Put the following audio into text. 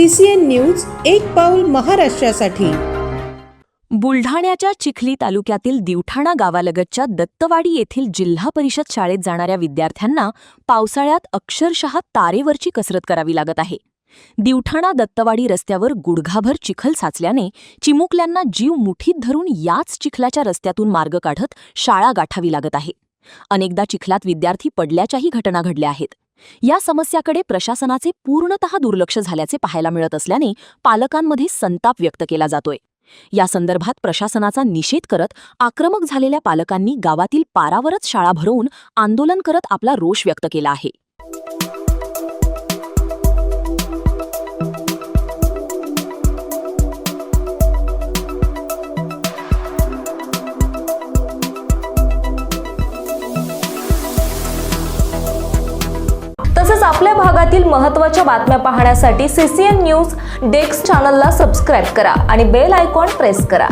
CCN news एक पाऊल महाराष्ट्रासाठी। बुलढाण्याच्या चिखली तालुक्यातील दिवठाणा गावालगतच्या दत्तवाडी येथील जिल्हा परिषद शाळेत जाणाऱ्या विद्यार्थ्यांना पावसाळ्यात अक्षरशः तारेवरची कसरत करावी लागत आहे। दिवठाणा दत्तवाडी रस्त्यावर गुडघाभर चिखल साचल्याने चिमुकल्यांना जीव मुठीत धरून याच चिखलाच्या रस्त्यातून मार्ग काढत शाळा गाठावी लागत आहे। अनेकदा चिखलात विद्यार्थी पडल्याच्याही घटना घडल्या आहेत। या समस्याकडे प्रशासनाचे पूर्णतः दुर्लक्ष झाल्याचे पाहायला मिळत असल्याने पालकांमध्ये संताप व्यक्त केला जातोय। या संदर्भात प्रशासनाचा निषेध करत आक्रमक झालेल्या पालकांनी गावातील पारावरच शाळा भरवून आंदोलन करत आपला रोष व्यक्त केला आहे। तसेच आपल्या भागातील महत्त्वाच्या बातम्या पाहण्यासाठी CCN न्यूज डेस्क चॅनलला सबस्क्राइब करा आणि बेल आयकॉन प्रेस करा।